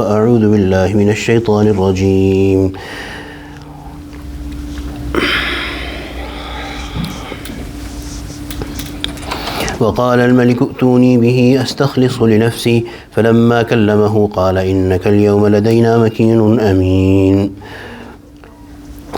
فأعوذ بالله من الشيطان الرجيم. وقال الملك ائتوني به أستخلصه لنفسي فلما كلمه قال إنك اليوم لدينا مكين أمين.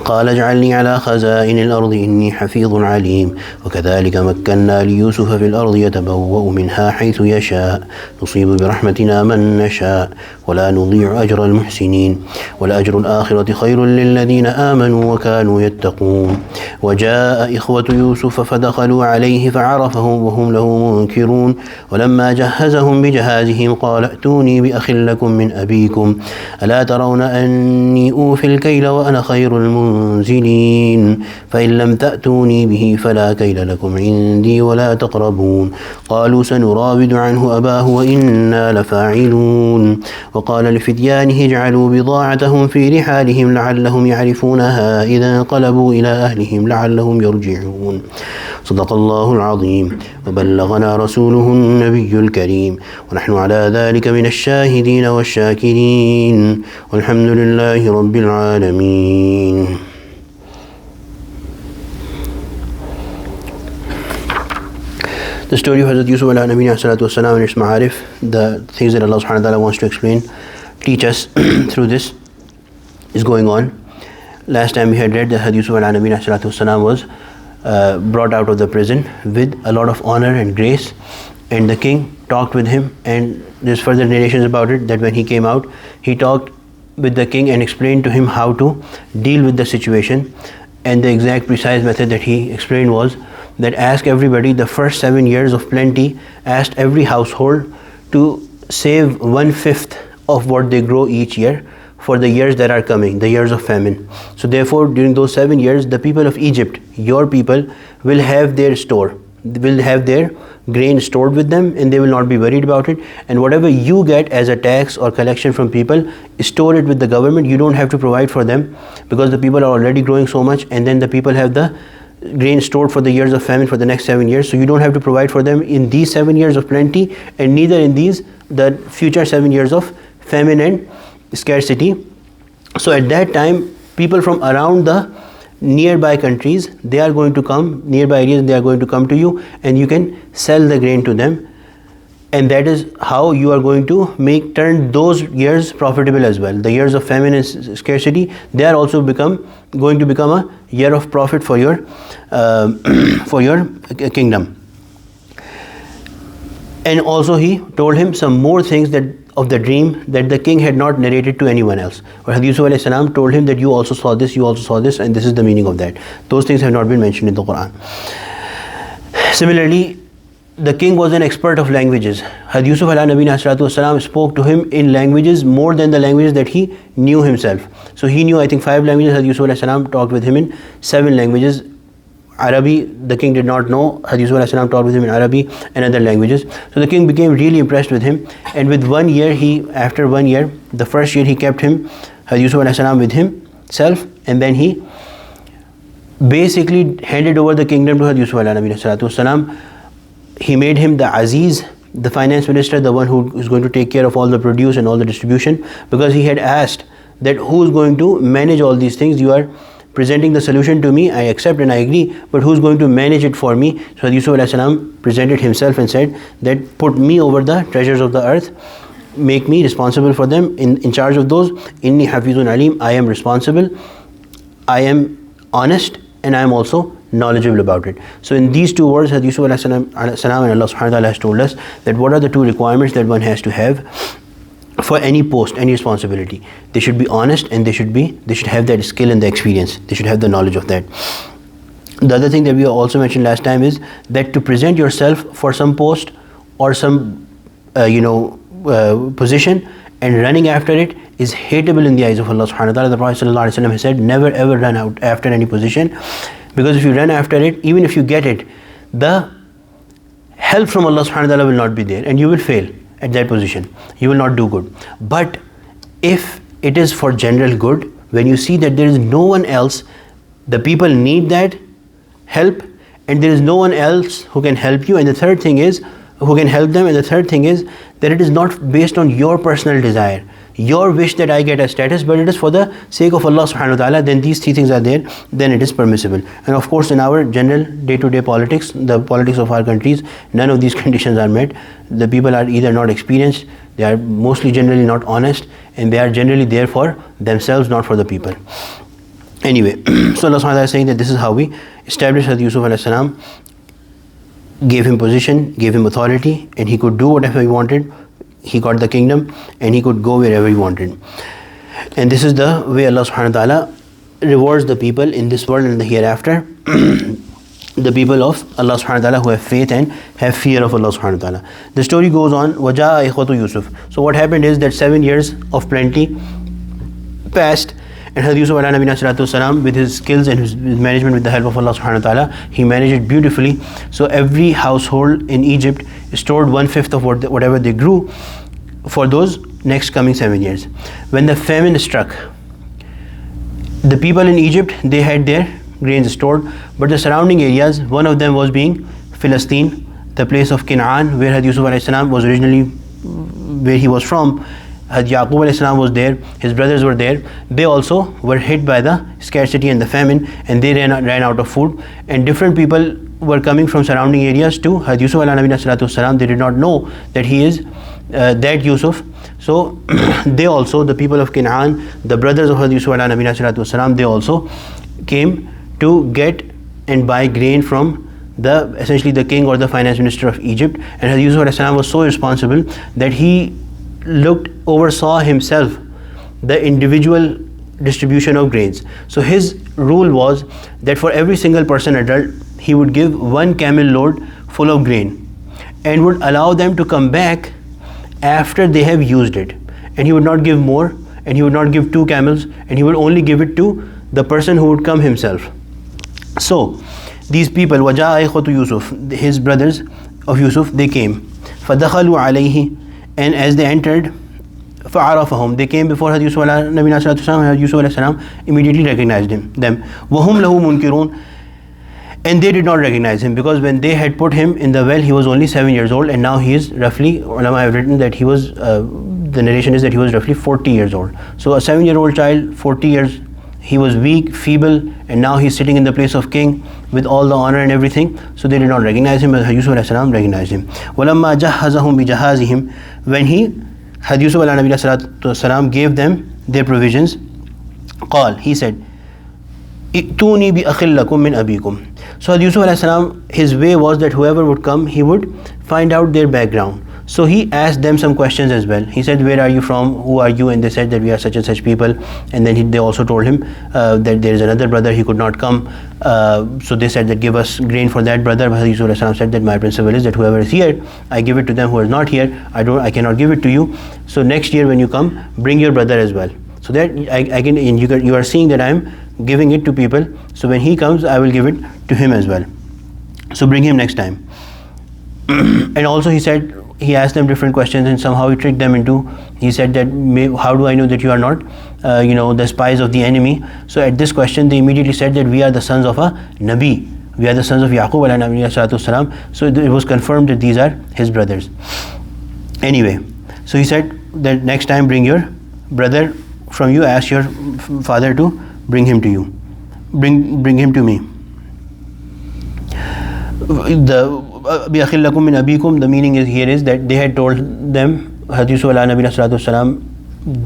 قال اجعلني على خزائن الأرض إني حفيظ عليم. وكذلك مكنا ليوسف في الأرض يتبوأ منها حيث يشاء نصيب برحمتنا من نشاء ولا نضيع أجر المحسنين ولأجر الآخرة خير للذين آمنوا وكانوا يتقون. وجاء إخوة يوسف فدخلوا عليه فعرفهم وهم له منكرون. ولما جهزهم بجهازهم قال ائتوني بأخ لكم من أبيكم ألا ترون أني أوفي الكيل وأنا خير المنزلين فإن لم تأتوني به فلا كيل لكم عندي ولا تقربون. قالوا سنراود عنه أباه وإنا لفاعلون. وقال لفتيانه اجعلوا بضاعتهم في رحالهم لعلهم يعرفونها إذا انقلبوا إلى أهلهم لعلهم يرجعون. صدق الله العظيم وبلغنا رسوله النبي الكريم ونحن على ذلك من الشاهدين والشاكرين والحمد لله رب العالمين. The story of Hazrat Yusuf alayhi nabiyina salatu wassalam and its ma'arif, the things that Allah subhanahu wa ta'ala wants to explain, teach us through this is going on. Last time we had read that Hazrat Yusuf alayhi nabiyina salatu wassalam was brought out of the prison with a lot of honor and grace, and the king talked with him, and there's further narrations about it that when he came out he talked with the king and explained to him how to deal with the situation. And the exact precise method that he explained was that ask everybody the first 7 years of plenty, asked every household to save 1/5 of what they grow each year for the years that are coming, the years of famine. So therefore during those 7 years the people of Egypt, your people, will have their store, will have their grain stored with them, and they will not be worried about it. And whatever you get as a tax or collection from people, store it with the government. You don't have to provide for them because the people are already growing so much, and then the people have the grain stored for the years of famine for the next 7 years. So you don't have to provide for them in these 7 years of plenty, and neither in the future 7 years of famine and scarcity. So at that time people from around the nearby countries, they are going to come, nearby areas, they are going to come to you, and you can sell the grain to them. And that is how you are going to turn those years profitable as well. The years of famine and scarcity, they are also going to become a year of profit for your kingdom. And also he told him some more things of the dream that the king had not narrated to anyone else. Or Hazrat Yusuf alayhi salam told him that you also saw this, you also saw this, and this is the meaning of that. Those things have not been mentioned in the Quran. Similarly, the king was an expert of languages. Hazrat Yusuf alayhi nabiyina salatu wasalam spoke to him in languages more than the languages that he knew himself. So he knew, I think, 5 languages. Hazrat Yusuf alayhi salam talked with him in 7 languages. Arabi, the king did not know. Hazrat Yusuf alayhi salam talked with him in Arabi and other languages. So the king became really impressed with him, and with 1 year, after 1 year, the first year he kept Hazrat Yusuf alayhi salam with himself, and then he basically handed over the kingdom to Hazrat Yusuf alayhi salam. He made him the Aziz, the finance minister, the one who is going to take care of all the produce and all the distribution, because he had asked that who is going to manage all these things. You are presenting the solution to me, I accept and I agree, but who's going to manage it for me? So Yusuf alayhi salam presented himself and said that put me over the treasures of the earth, make me responsible for them, in charge of those. Inni hafizun alim, I am responsible, I am honest, and I am also knowledgeable about it. So in these 2 words, Hazrat Yusuf alayhi salam and Allah subhanahu wa ta'ala has told us that what are the 2 requirements that one has to have for any post, any responsibility. They should be honest, and they should have that skill and the experience. They should have the knowledge of that. The other thing that we also mentioned last time is that to present yourself for some post or some position and running after it is hateable in the eyes of Allah subhanahu wa ta'ala. The Prophet sallallahu alaihi wasallam has said, never ever run out after any position, because if you run after it, even if you get it, the help from Allah subhanahu wa ta'ala will not be there, and you will fail at that position. You will not do good. But if it is for general good, when you see that there is no one else, the people need that help, and there is no one else who can help you, and the third thing is who can help them, and the third thing is that it is not based on your personal desire. your wish that I get a status, but it is for the sake of Allah subhanahu wa ta'ala, then these three things are there, then it is permissible. And of course in our general day-to-day politics, the politics of our countries, none of these conditions are met. The people are either not experienced, they are mostly generally not honest, and they are generally there for themselves, not for the people. Anyway, so Allah subhanahu wa ta'ala is saying that this is how we established Hazrat Yusuf alayhi salam, gave him position, gave him authority, and he could do whatever he wanted. He got the kingdom and he could go wherever he wanted. And this is the way Allah subhanahu wa ta'ala rewards the people in this world and the hereafter. The people of Allah subhanahu wa ta'ala who have faith and have fear of Allah subhanahu wa ta'ala. The story goes on, وَجَاءَ إِخْوَةُ Yusuf. So what happened is that 7 years of plenty passed, and Hazrat Yusuf alayhi salatu wasalam, with his skills and his management with the help of Allah subhanahu wa ta'ala, he managed it beautifully. So every household in Egypt stored 1/5 of whatever they grew for those next coming 7 years. When the famine struck, the people in Egypt, they had their grains stored, but the surrounding areas, one of them was being Philistine, the place of Canaan, where Hazrat Yusuf alayhi salam was originally, where he was from. Hazrat Yaqub alayhi salam was there, his brothers were there. They also were hit by the scarcity and the famine, and they ran out of food. And different people were coming from surrounding areas to Hazrat Yusuf alayhi salatu wasalam. They did not know that he is that Yusuf. So they also, the people of Canaan, the brothers of Hazrat Yusuf alayhi salatu wasalam, they also came to get and buy grain from the essentially the king or the finance minister of Egypt. And Hazrat Yusuf alayhi salam was so responsible that he oversaw himself the individual distribution of grains. So his rule was that for every single person adult, he would give 1 camel load full of grain and would allow them to come back after they have used it. And he would not give more, and he would not give 2 camels, and he would only give it to the person who would come himself. So these people, وَجَاءَ إِخْوَةُ Yusuf, his brothers of Yusuf, they came. فَدَخَلُوا عَلَيْهِ, and as they entered, فَعَرَفَهُمْ, they came before Hazrat Yusuf alayhi Yusuf alayhi salam immediately recognized them. وَهُمْ لَهُ مُنْكِرُونَ, and they did not recognize him, because when they had put him in the well, he was only 7 years old, and now he is roughly, ulama have written that he was, the narration is that he was roughly 40 years old. So a 7-year-old child, 40 years, he was weak, feeble, and now he's sitting in the place of king with all the honor and everything. So they did not recognize him, but Yusuf alayhi salam recognized him. وَلَمَّا جَهَّزَهُمْ بِجَهَازِهِمْ, when Hazrat Yusuf alayhi salam gave them their provisions, قال, he said, ائتوني بأخ لكم من أبيكم. So Hazrat Yusuf alayhi salam, his way was that whoever would come, he would find out their background. So he asked them some questions as well. He said, where are you from? Who are you? And they said that we are such and such people. And then they also told him that there is another brother, he could not come. So they said that give us grain for that brother. But Yusuf alayhi salam said that my principle is that whoever is here, I give it to them. Who is not here, I cannot give it to you. So next year when you come, bring your brother as well. So that you are seeing that I am giving it to people. So when he comes, I will give it to him as well. So bring him next time. And also he asked them different questions, and somehow he tricked them into, he said that, how do I know that you are not the spies of the enemy? So at this question they immediately said that we are the sons of a Nabi, we are the sons of Yaqub alayhi salatu wasalam. So it was confirmed that these are his brothers. Anyway, so he said that next time bring your brother from you, ask your father to bring him to you, bring him to me. بِأَخِلَّكُمْ مِنْ أَبِيكُمْ, the meaning here is that they had told them, Hazrat Yusuf alayhi salatu wasalam,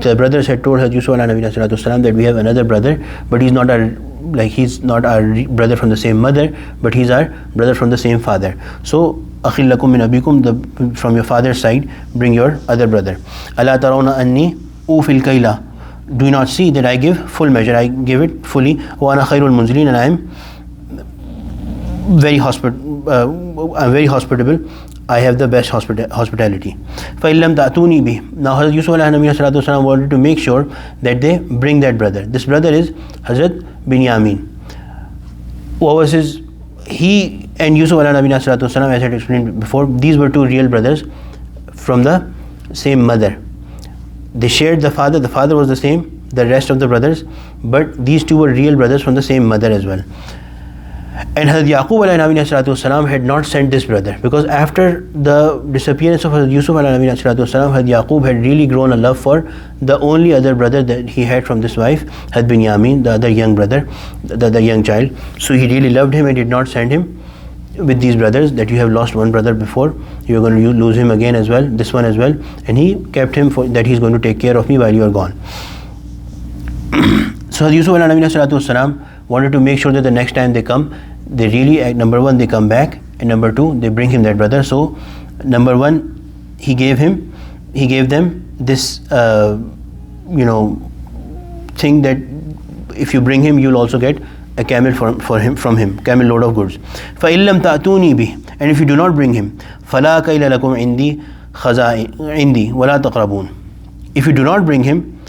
the brothers had told Hazrat Yusuf alayhi salatu wasalam that we have another brother, but he's not our brother from the same mother, but he's our brother from the same father. So أَخِلَّكُمْ مِنْ أَبِيكُمْ, from your father's side, bring your other brother. أَلَا تَرَوْنَ أَنِّي أُوفِي الْكَيْلَ, do you not see that I give full measure, I give it fully. وَأَنَا خَيْرُ الْمُنْزِلِينَ, and I am very hospitable, I have the best hospitality. فَإِلَّمْ تَأْتُونِي بِهِ, now Hazrat Yusuf alayhi salatu wasalam wanted to make sure that they bring that brother. This brother is Hazrat Binyamin. What was he and Yusuf alayhi salatu wasalam, as I had explained before, these were 2 real brothers from the same mother. They shared the father was the same, the rest of the brothers, but these 2 were real brothers from the same mother as well. And Hazrat Yaqub alayhi salatu wasalam had not sent this brother, because after the disappearance of Hazrat Yusuf alayhi salatu wasalam, Hazrat Yaqub had really grown a love for the only other brother that he had from this wife, Hazrat Binyamin, the other young brother, the other young child. So he really loved him and did not send him with these brothers, that you have lost one brother before, you are going to lose him again as well, this one as well. And he kept him for that he's going to take care of me while you are gone. So Yusuf alayhi salatu wasalam wanted to make sure that the next time they come, they really, number one, they come back, and number two, they bring him that brother. So number one, he gave them this thing that if you bring him, you'll also get a camel from him, camel load of goods. فَإِن لَمْ تَأْتُونِي بِهِ, and if you do not bring him, فَلَا كَيْلَ لَكُمْ عِنْدِي وَلَا تَقْرَبُونَ, if you do not bring him,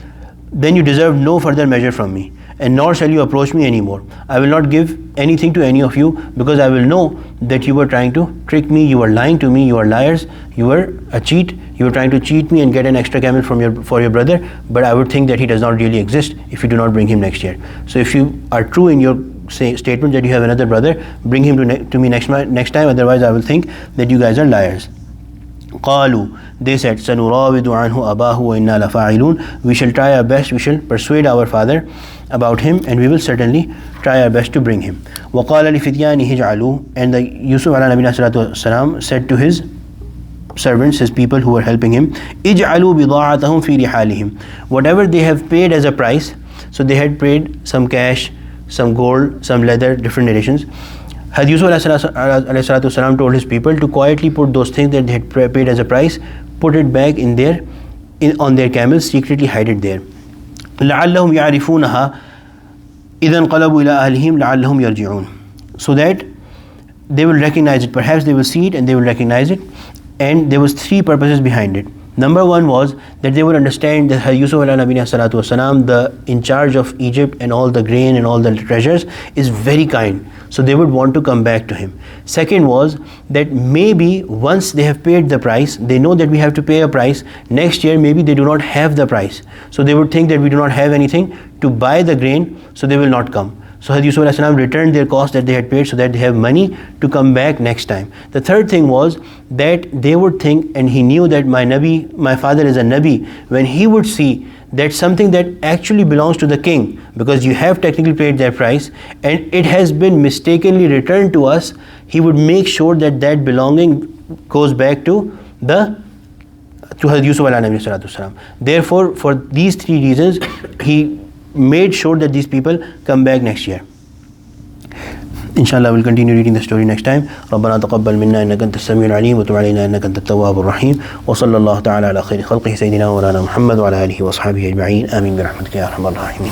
then you deserve no further measure from me, and nor shall you approach me anymore. I will not give anything to any of you, because I will know that you were trying to trick me, you were lying to me, you are liars, you were a cheat, you were trying to cheat me and get an extra camel for your brother, but I would think that he does not really exist if you do not bring him next year. So if you are true in your statement that you have another brother, bring him to me next time, otherwise I will think that you guys are liars. قالوا, they said, سنراود عنه أباه وإنا لفاعلون, we shall try our best, we shall persuade our father about him, and we will certainly try our best to bring him. وقال لفتيانه اجعلوا, and the Yusuf alayhi salatu wasalam said to his servants, his people who were helping him, اجعلوا بضاعتهم في رحالهم, whatever they have paid as a price. So they had paid some cash, some gold, some leather, different narrations. Had Yusuf alayhi salatu wasalam told his people to quietly put those things that they had paid as a price, put it back on their camels, secretly hide it there. لعلهم يعرفونها إذا انقلبوا إلى أهلهم لعلهم يرجعون, so that they will recognize it, perhaps they will see it and they will recognize it. And there was three purposes behind it. Number one was that they would understand that Yusuf alayhi salatu wasalam, the in charge of Egypt and all the grain and all the treasures, is very kind, so they would want to come back to him. Second was that maybe once they have paid the price, they know that we have to pay a price, next year maybe they do not have the price, so they would think that we do not have anything to buy the grain, so they will not come. So Hazrat Yusuf alayhi salam returned their cost that they had paid, so that they have money to come back next time. The third thing was that they would think, and he knew that my father is a Nabi, when he would see that something that actually belongs to the king, because you have technically paid their price and it has been mistakenly returned to us, he would make sure that that belonging goes back to Hazrat Yusuf alayhi salatu wasalam. Therefore, for these three reasons, he made sure that these people come back next year. Inshallah, we'll continue reading the story next time. ربنا تقبل منا إنك أنت السميع العليم وتب علينا إنك أنت التواب الرحيم وصلى الله تعالى على خير خلقه سيدنا مولانا محمد وعلى آله وأصحابه أجمعين آمين برحمتك يا أرحم الراحمين.